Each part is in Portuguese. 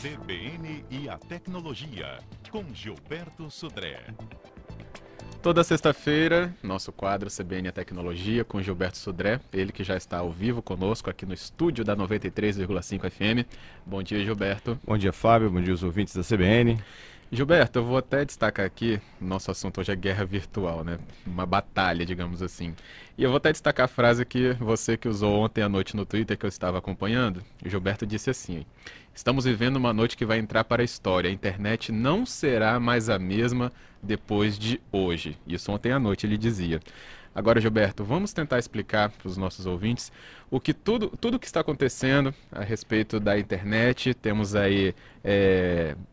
CBN e a Tecnologia, com Gilberto Sudré. Toda sexta-feira, nosso quadro CBN e a Tecnologia com Gilberto Sudré, ele que já está ao vivo conosco aqui no estúdio da 93,5 FM. Bom dia, Gilberto. Bom dia, Fábio. Bom dia aos ouvintes da CBN. Gilberto, eu vou até destacar aqui, nosso assunto hoje é guerra virtual, né? Uma batalha, digamos assim. E eu vou até destacar a frase que você que usou ontem à noite no Twitter, que eu estava acompanhando. O Gilberto disse assim: estamos vivendo uma noite que vai entrar para a história. A internet não será mais a mesma depois de hoje. Isso ontem à noite ele dizia. Agora, Gilberto, vamos tentar explicar para os nossos ouvintes o que tudo que está acontecendo a respeito da internet. Temos aí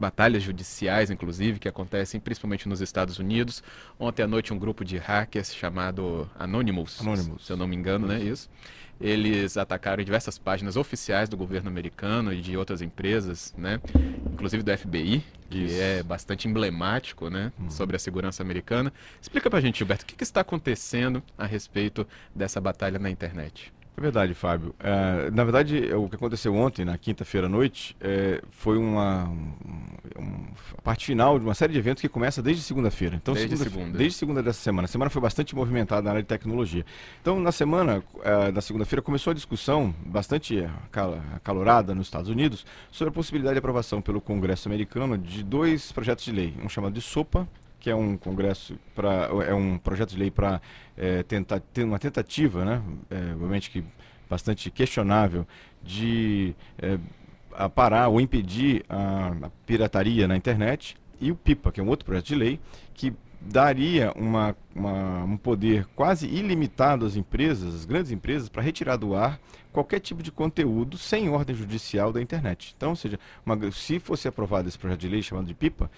batalhas judiciais, inclusive, que acontecem principalmente nos Estados Unidos. Ontem à noite um grupo de hackers chamado Anonymous, se eu não me engano, né? Isso. Eles atacaram diversas páginas oficiais do governo americano e de outras empresas, né? Inclusive do FBI, que é bastante emblemático, né? Sobre a segurança americana. Explica pra gente, Gilberto, o que está acontecendo a respeito dessa batalha na internet? É verdade, Fábio. Na verdade, o que aconteceu ontem, na quinta-feira à noite, foi a parte final de uma série de eventos que começa desde segunda-feira. Então, desde segunda dessa semana. A semana foi bastante movimentada na área de tecnologia. Então, na semana, na segunda-feira, começou a discussão bastante acalorada nos Estados Unidos sobre a possibilidade de aprovação pelo Congresso americano de dois projetos de lei. Um chamado de SOPA, que é um projeto de lei para tentar ter uma tentativa, né, obviamente que bastante questionável, de parar ou impedir a pirataria na internet, e o PIPA, que é um outro projeto de lei que daria um poder quase ilimitado às empresas, às grandes empresas, para retirar do ar qualquer tipo de conteúdo sem ordem judicial da internet. Então, ou seja, se fosse aprovado esse projeto de lei chamado de PIPA,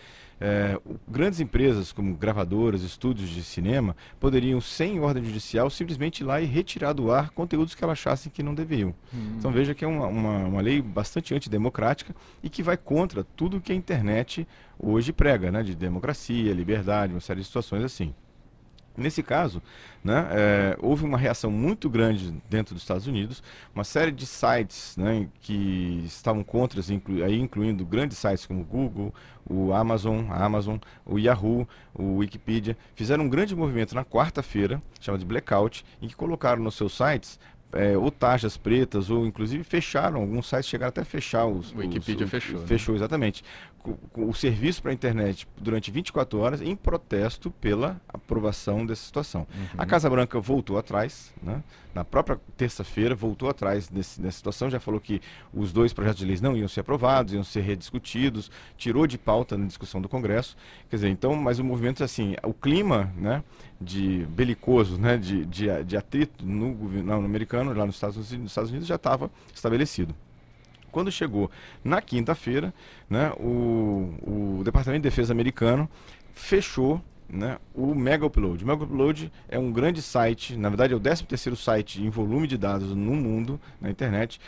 grandes empresas como gravadoras, estúdios de cinema, poderiam, sem ordem judicial, simplesmente ir lá e retirar do ar conteúdos que elas achassem que não deveriam. Então veja que é uma lei bastante antidemocrática e que vai contra tudo que a internet hoje prega, né, de democracia, liberdade, uma série de situações assim. Nesse caso, né, houve uma reação muito grande dentro dos Estados Unidos, uma série de sites, né, que estavam contra, incluindo grandes sites como o Google, a Amazon, o Yahoo, o Wikipedia, fizeram um grande movimento na quarta-feira, chamado de blackout, em que colocaram nos seus sites ou taxas pretas, ou inclusive fecharam, alguns sites chegaram até a fechar o Wikipedia fechou. Fechou, exatamente. O serviço para a internet durante 24 horas em protesto pela aprovação dessa situação. A Casa Branca voltou atrás, né? Na própria terça-feira voltou atrás dessa situação, já falou que os dois projetos de leis não iam ser aprovados, iam ser rediscutidos, tirou de pauta na discussão do Congresso. Quer dizer, então, mas o movimento, assim, o clima, né, de belicoso, né, de atrito no governo americano, lá nos Estados Unidos já estava estabelecido. Quando chegou na quinta-feira, né, o Departamento de Defesa americano fechou, né, o Mega Upload. O Mega Upload é um grande site, na verdade é o 13º site em volume de dados no mundo, na internet,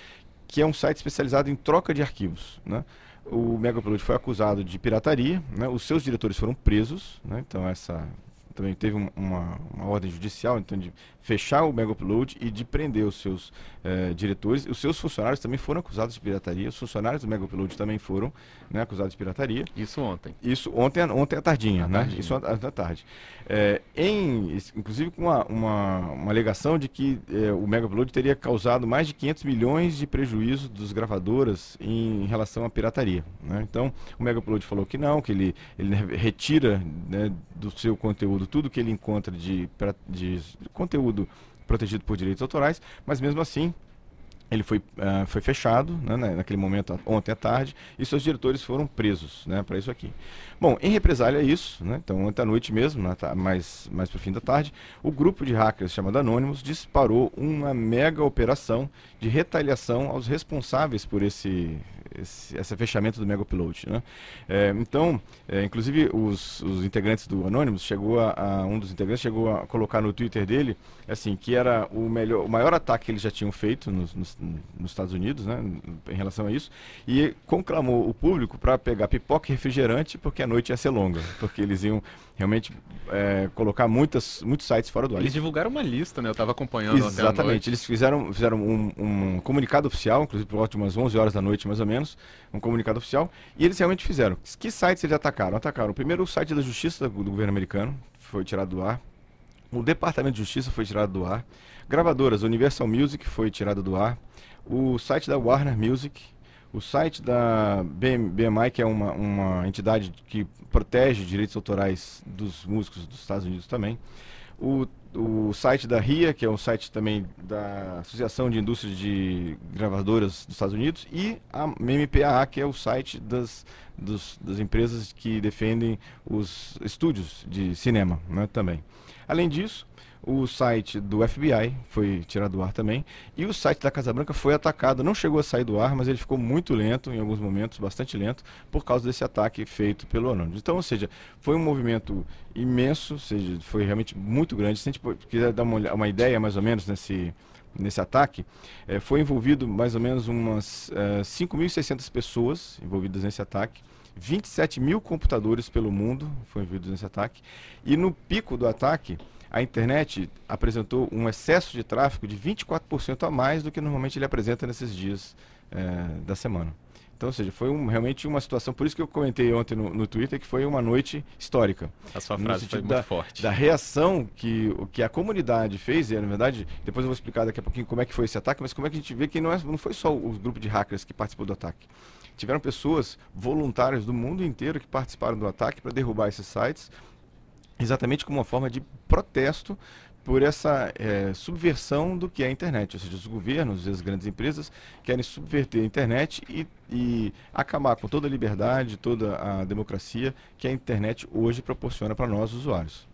que é um site especializado em troca de arquivos, né? O Mega Upload foi acusado de pirataria, né? Os seus diretores foram presos, né? Então também teve uma ordem judicial, então, de fechar o Mega Upload e de prender os seus diretores. Os seus funcionários também foram acusados de pirataria. Os funcionários do Mega Upload também foram, né, acusados de pirataria. Isso ontem. Isso ontem à tardinha, né? Isso ontem à tarde. Inclusive com uma alegação de que o Mega Upload teria causado mais de 500 milhões de prejuízo dos gravadoras em relação à pirataria, né? Então, o Mega Upload falou que não, que ele retira, né, do seu conteúdo tudo que ele encontra de conteúdo protegido por direitos autorais, mas mesmo assim ele foi fechado, né, naquele momento, ontem à tarde, e seus diretores foram presos, né, para isso aqui. Bom, em represália a isso, né, então ontem à noite mesmo, mais para o fim da tarde, o grupo de hackers chamado Anonymous disparou uma mega operação de retaliação aos responsáveis por esse fechamento do Mega Upload, né? Então, inclusive os integrantes do Anonymous um dos integrantes chegou a colocar no Twitter dele, assim, que era o maior ataque que eles já tinham feito nos Estados Unidos, né, em relação a isso, e conclamou o público para pegar pipoca e refrigerante, porque a noite ia ser longa, porque eles iam realmente colocar muitos sites fora do ar. Eles divulgaram uma lista, né? Eu estava acompanhando ontem à noite. Exatamente. Eles fizeram um comunicado oficial, inclusive por volta de umas 11 horas da noite, mais ou menos, um comunicado oficial, e eles realmente fizeram. Que sites eles atacaram? Atacaram primeiro o site da Justiça do governo americano, foi tirado do ar. O Departamento de Justiça foi tirado do ar. Gravadoras, Universal Music foi tirado do ar. O site da Warner Music. O site da BMI, que é uma entidade que protege direitos autorais dos músicos dos Estados Unidos também. O site da RIA, que é um site também da Associação de Indústria de Gravadoras dos Estados Unidos. E a MPAA, que é o site das empresas que defendem os estúdios de cinema, né, também. Além disso, o site do FBI foi tirado do ar também, e o site da Casa Branca foi atacado, não chegou a sair do ar, mas ele ficou muito lento, em alguns momentos, bastante lento, por causa desse ataque feito pelo Anonymous. Então, ou seja, foi um movimento imenso, ou seja, foi realmente muito grande. Se a gente quiser dar uma ideia, mais ou menos, nesse ataque, foi envolvido mais ou menos umas 5.600 pessoas envolvidas nesse ataque, 27 mil computadores pelo mundo foram envolvidos nesse ataque, e no pico do ataque, a internet apresentou um excesso de tráfego de 24% a mais do que normalmente ele apresenta nesses dias da semana. Então, ou seja, foi realmente uma situação, por isso que eu comentei ontem no Twitter, que foi uma noite histórica. A sua frase foi muito forte. Da reação que a comunidade fez, e na verdade, depois eu vou explicar daqui a pouquinho como é que foi esse ataque, mas como é que a gente vê que não foi só o grupo de hackers que participou do ataque. Tiveram pessoas voluntárias do mundo inteiro que participaram do ataque para derrubar esses sites, exatamente como uma forma de protesto por essa subversão do que é a internet. Ou seja, os governos e as grandes empresas querem subverter a internet e acabar com toda a liberdade, toda a democracia que a internet hoje proporciona para nós, usuários.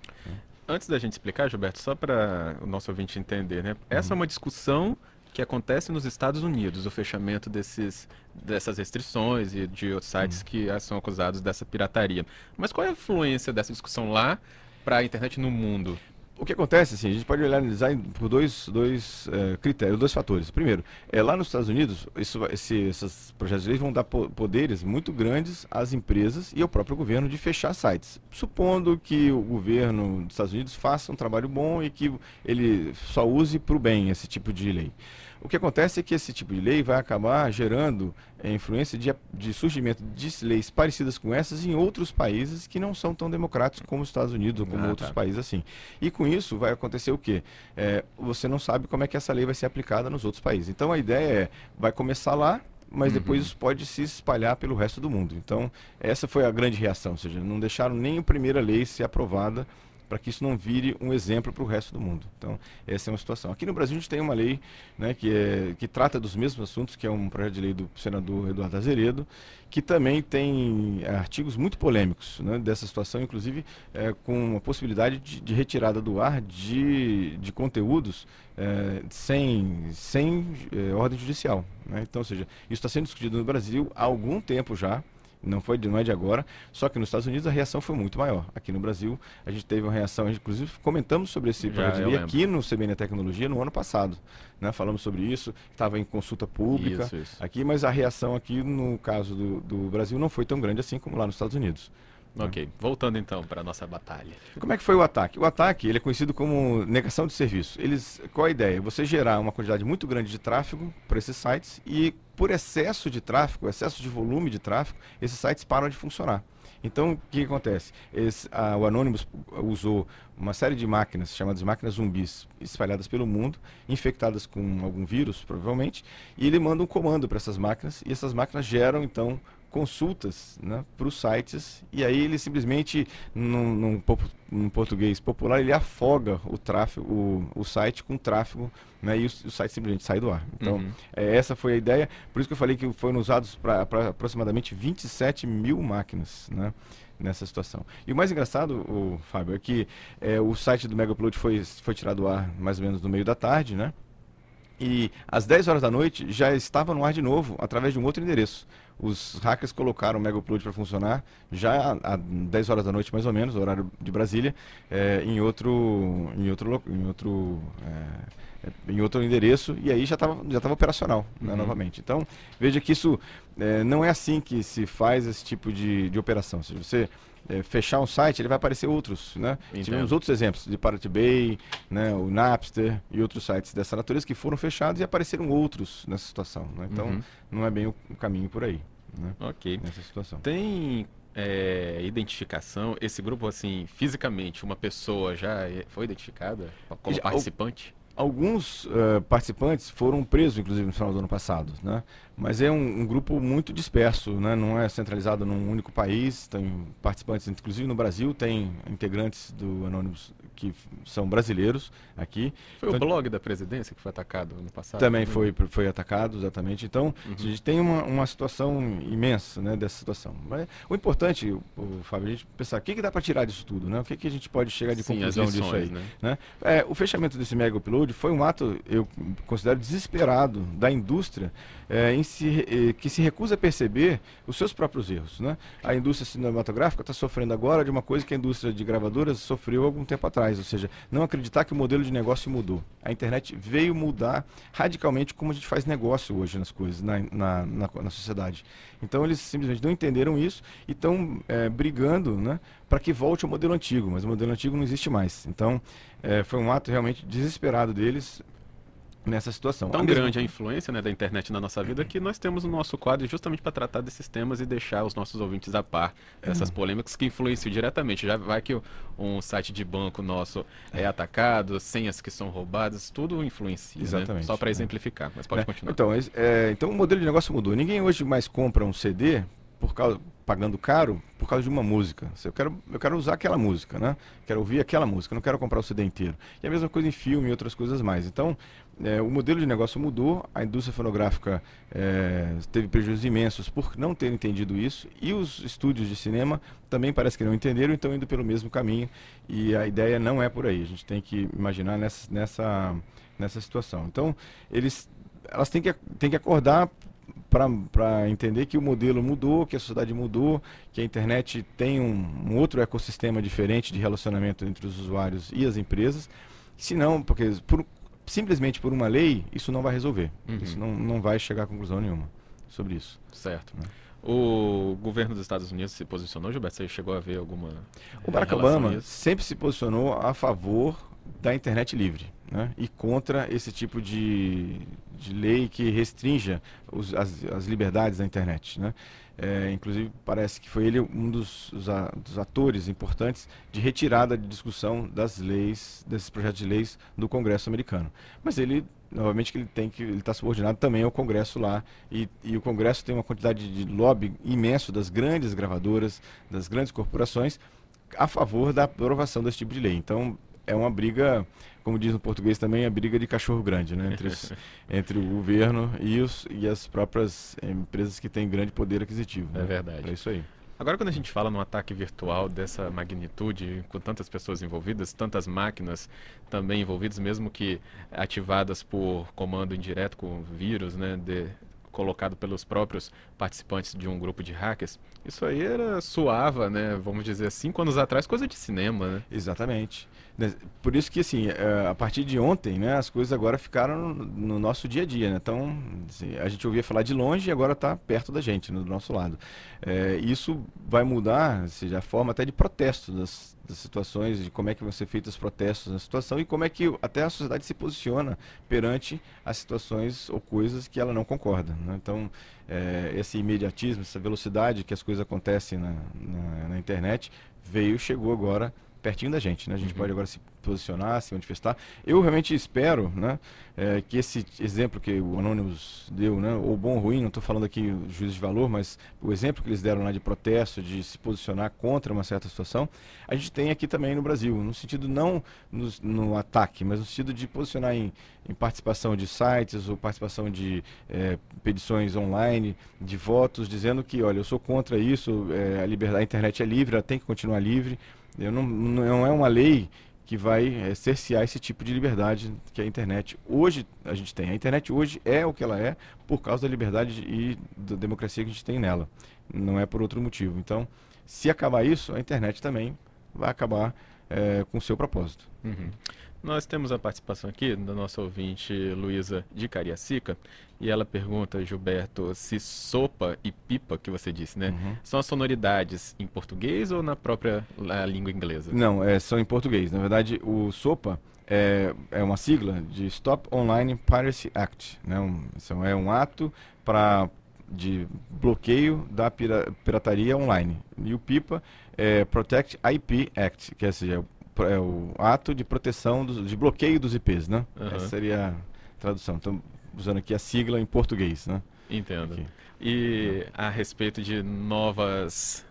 Antes da gente explicar, Gilberto, só para o nosso ouvinte entender, né? Essa é uma discussão que acontece nos Estados Unidos, o fechamento dessas restrições e de outros sites que são acusados dessa pirataria. Mas qual é a influência dessa discussão lá para a internet no mundo? O que acontece, assim, a gente pode analisar por dois critérios, dois fatores. Primeiro, lá nos Estados Unidos, esses projetos de lei vão dar poderes muito grandes às empresas e ao próprio governo de fechar sites. Supondo que o governo dos Estados Unidos faça um trabalho bom e que ele só use para o bem esse tipo de lei. O que acontece é que esse tipo de lei vai acabar gerando influência de surgimento de leis parecidas com essas em outros países que não são tão democráticos como os Estados Unidos ou como outros países assim. E com isso vai acontecer o quê? Você não sabe como é que essa lei vai ser aplicada nos outros países. Então a ideia vai começar lá, mas depois isso pode se espalhar pelo resto do mundo. Então essa foi a grande reação, ou seja, não deixaram nem a primeira lei ser aprovada para que isso não vire um exemplo para o resto do mundo. Então, essa é uma situação. Aqui no Brasil a gente tem uma lei, né, que trata dos mesmos assuntos, que é um projeto de lei do senador Eduardo Azeredo, que também tem artigos muito polêmicos, né, dessa situação, inclusive com a possibilidade de retirada do ar de conteúdos sem ordem judicial. Né? Então, ou seja, isso está sendo discutido no Brasil há algum tempo já. Não é de agora, só que nos Estados Unidos a reação foi muito maior. Aqui no Brasil a gente teve uma reação, inclusive comentamos sobre esse projeto de lei aqui no CBN Tecnologia no ano passado. Né? Falamos sobre isso, estava em consulta pública aqui, mas a reação aqui no caso do Brasil não foi tão grande assim como lá nos Estados Unidos. Ok, voltando então para a nossa batalha. Como é que foi o ataque? O ataque ele é conhecido como negação de serviço. Qual a ideia? Você gerar uma quantidade muito grande de tráfego para esses sites e por excesso de tráfego, excesso de volume de tráfego, esses sites param de funcionar. Então, o que acontece? O Anonymous usou uma série de máquinas, chamadas máquinas zumbis, espalhadas pelo mundo, infectadas com algum vírus, provavelmente, e ele manda um comando para essas máquinas, e essas máquinas geram, então, consultas, né, para os sites, e aí ele simplesmente, num português popular, ele afoga o tráfego, o site com tráfego, né, e o site simplesmente sai do ar. Então, essa foi a ideia, por isso que eu falei que foram usados para aproximadamente 27 mil máquinas, né, nessa situação. E o mais engraçado, Fábio, é que o site do Megaupload foi tirado do ar mais ou menos no meio da tarde, né? E às 10 horas da noite já estava no ar de novo, através de um outro endereço. Os hackers colocaram o Megaupload para funcionar já às 10 horas da noite, mais ou menos, horário de Brasília, em outro endereço, e aí já estava operacional, né, novamente. Então, veja que isso não é assim que se faz esse tipo de operação. Ou seja, você fechar um site, ele vai aparecer outros, né? Tivemos outros exemplos de Pirate Bay, né, o Napster e outros sites dessa natureza que foram fechados e apareceram outros nessa situação, né? Então, não é bem o caminho por aí, né? Ok. Nessa situação. Tem identificação, esse grupo, assim, fisicamente, uma pessoa já foi identificada como participante? Alguns participantes foram presos, inclusive, no final do ano passado, né? Mas é um grupo muito disperso, né? Não é centralizado num único país, tem participantes, inclusive no Brasil, tem integrantes do Anonymous que são brasileiros aqui. Foi então, o blog da presidência que foi atacado no passado? Também foi atacado, exatamente. Então, a gente tem uma situação imensa, né, dessa situação. Mas o importante, Fábio, a gente pensar, o que dá para tirar disso tudo, né? O que a gente pode chegar de conclusão disso aí? Né? O fechamento desse mega upload foi um ato, eu considero, desesperado da indústria que se recusa a perceber os seus próprios erros, né? A indústria cinematográfica está sofrendo agora de uma coisa que a indústria de gravadoras sofreu algum tempo atrás, ou seja, não acreditar que o modelo de negócio mudou. A internet veio mudar radicalmente como a gente faz negócio hoje nas coisas, na sociedade. Então eles simplesmente não entenderam isso e estão brigando, né, para que volte ao modelo antigo, mas o modelo antigo não existe mais. Então foi um ato realmente desesperado deles nessa situação. Tão grande a influência, né, da internet na nossa vida que nós temos o nosso quadro justamente para tratar desses temas e deixar os nossos ouvintes a par dessas polêmicas que influenciam diretamente. Já vai que um site de banco nosso é atacado, senhas que são roubadas, tudo influencia. Exatamente. Né? Só para exemplificar, mas pode continuar. Então o modelo de negócio mudou. Ninguém hoje mais compra um CD pagando caro por causa de uma música. Eu quero usar aquela música, né? Quero ouvir aquela música, não quero comprar o CD inteiro. E a mesma coisa em filme e outras coisas mais. Então, o modelo de negócio mudou, a indústria fonográfica teve prejuízos imensos por não ter entendido isso, e os estúdios de cinema também parece que não entenderam, então indo pelo mesmo caminho, e a ideia não é por aí. A gente tem que imaginar nessa situação. Então, elas têm que acordar para entender que o modelo mudou, que a sociedade mudou, que a internet tem um outro ecossistema diferente de relacionamento entre os usuários e as empresas. Se não, porque simplesmente por uma lei, isso não vai resolver. Isso não vai chegar a conclusão nenhuma sobre isso. Certo. O governo dos Estados Unidos se posicionou, Gilberto? Você chegou a ver alguma O Barack Obama sempre se posicionou a favor da internet livre, né? E contra esse tipo de lei que restrinja as liberdades da internet, né? Inclusive parece que foi ele um dos atores importantes de retirada de discussão das leis, desses projetos de leis do Congresso americano. Mas ele, novamente, ele está subordinado também ao Congresso lá, e o Congresso tem uma quantidade de lobby imenso das grandes gravadoras, das grandes corporações, a favor da aprovação desse tipo de lei. Então, é uma briga, como diz no português também, a briga de cachorro grande, né? Entre o governo e as próprias empresas que têm grande poder aquisitivo. É verdade. É isso aí. Agora, quando a gente fala num ataque virtual dessa magnitude, com tantas pessoas envolvidas, tantas máquinas também envolvidas, mesmo que ativadas por comando indireto com vírus, né, colocado pelos próprios participantes de um grupo de hackers, isso aí soava, né, vamos dizer, 5 anos atrás, coisa de cinema, né? Exatamente. Por isso que, assim, a partir de ontem, né, as coisas agora ficaram no nosso dia a dia, né? Então, assim, a gente ouvia falar de longe e agora está perto da gente, né, do nosso lado. Isso vai mudar, seja, a forma até de protesto das situações, de como é que vão ser feitos os protestos na situação e como é que até a sociedade se posiciona perante as situações ou coisas que ela não concorda, né? Então, esse imediatismo, essa velocidade que as coisas acontecem na internet, chegou agora pertinho da gente, né? A gente pode agora se posicionar, se manifestar. Eu realmente espero, né, que esse exemplo que o Anonymous deu, né, ou bom ou ruim, não estou falando aqui juízo de valor, mas o exemplo que eles deram lá de protesto, de se posicionar contra uma certa situação, a gente tem aqui também no Brasil, no sentido não no ataque, mas no sentido de posicionar em participação de sites ou participação de petições online, de votos, dizendo que, olha, eu sou contra isso, a internet é livre, ela tem que continuar livre. Não é uma lei que vai cercear esse tipo de liberdade que a internet hoje a gente tem. A internet hoje é o que ela é por causa da liberdade e da democracia que a gente tem nela. Não é por outro motivo. Então, se acabar isso, a internet também vai acabar com o seu propósito. Uhum. Nós temos a participação aqui da nossa ouvinte Luísa de Cariacica, e ela pergunta, Gilberto, se sopa e pipa, que você disse, né? São as sonoridades em português ou na própria língua inglesa? Não, são em português. Na verdade, o SOPA é uma sigla de Stop Online Piracy Act, né? É um ato de bloqueio da pirataria online. E o PIPA é Protect IP Act, que é o ato de proteção, de bloqueio dos IPs, né? Essa seria a tradução. Então, usando aqui a sigla em português, né? Entendo. Aqui. E a respeito de novas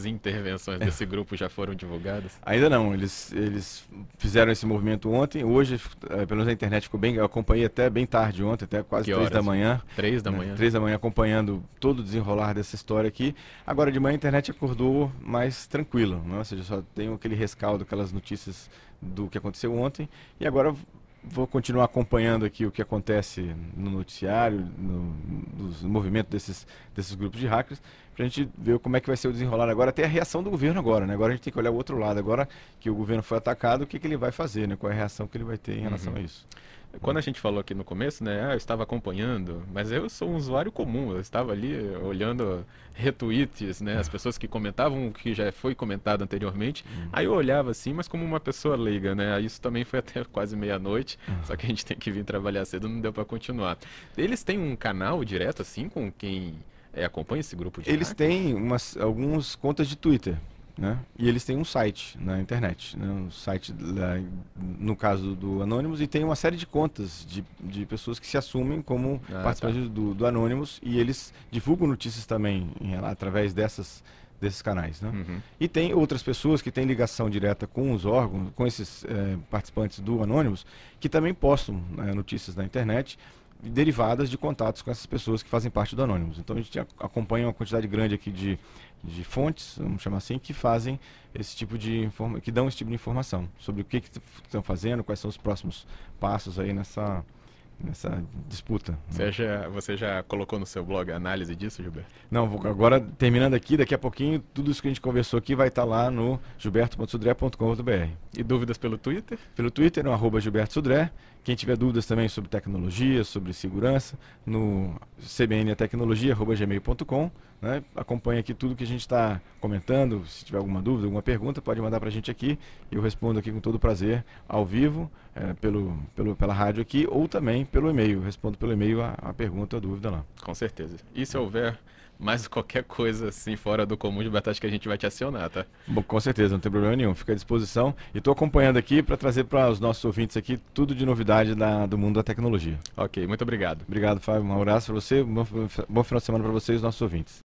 intervenções desse grupo já foram divulgadas? Ainda não. Eles fizeram esse movimento ontem. Hoje, pelo menos a internet ficou bem... Eu acompanhei até bem tarde ontem, até quase 3 da manhã. 3 da manhã? 3 da manhã, acompanhando todo o desenrolar dessa história aqui. Agora de manhã a internet acordou mais tranquila, né? Ou seja, só tem aquele rescaldo, aquelas notícias do que aconteceu ontem. E agora vou continuar acompanhando aqui o que acontece no noticiário, no movimento desses grupos de hackers, para a gente ver como é que vai ser o desenrolar agora, até a reação do governo agora, né? Agora a gente tem que olhar o outro lado, agora que o governo foi atacado, o que ele vai fazer, né? Qual é a reação que ele vai ter em relação a isso. Quando a gente falou aqui no começo, né, eu estava acompanhando, mas eu sou um usuário comum, eu estava ali olhando retweets, né, as pessoas que comentavam o que já foi comentado anteriormente, aí eu olhava assim, mas como uma pessoa leiga, né, isso também foi até quase meia-noite, só que a gente tem que vir trabalhar cedo, não deu para continuar. Eles têm um canal direto assim com quem acompanha esse grupo de Eles têm algumas contas de Twitter, né? E eles têm um site na internet, né? Um site, no caso do Anonymous, e tem uma série de contas de pessoas que se assumem como participantes do Anonymous, e eles divulgam notícias também através desses canais, né? E tem outras pessoas que têm ligação direta com os órgãos, com esses participantes do Anonymous, que também postam notícias na internet derivadas de contatos com essas pessoas que fazem parte do Anonymous. Então a gente acompanha uma quantidade grande aqui de fontes, vamos chamar assim, que fazem esse tipo que dão esse tipo de informação sobre o que estão fazendo, quais são os próximos passos aí nessa disputa. Você já colocou no seu blog a análise disso, Gilberto? Não, agora terminando aqui, daqui a pouquinho, tudo isso que a gente conversou aqui vai estar lá no gilberto.sudré.com.br. E dúvidas pelo Twitter? Pelo Twitter, no @gilbertosudré. Quem tiver dúvidas também sobre tecnologia, sobre segurança, no cbntecnologia@gmail.com. Né? Acompanhe aqui tudo que a gente está comentando. Se tiver alguma dúvida, alguma pergunta, pode mandar para a gente aqui. Eu respondo aqui com todo prazer, ao vivo, pela rádio aqui, ou também pelo e-mail. Eu respondo pelo e-mail a pergunta ou a dúvida lá. Com certeza. E se houver mais qualquer coisa assim fora do comum, Gilberto, acho que a gente vai te acionar, tá? Bom, com certeza, não tem problema nenhum. Fica à disposição. E estou acompanhando aqui para trazer para os nossos ouvintes aqui tudo de novidade do mundo da tecnologia. Ok, muito obrigado. Obrigado, Fábio. Um abraço para você. Bom final de semana para vocês, nossos ouvintes.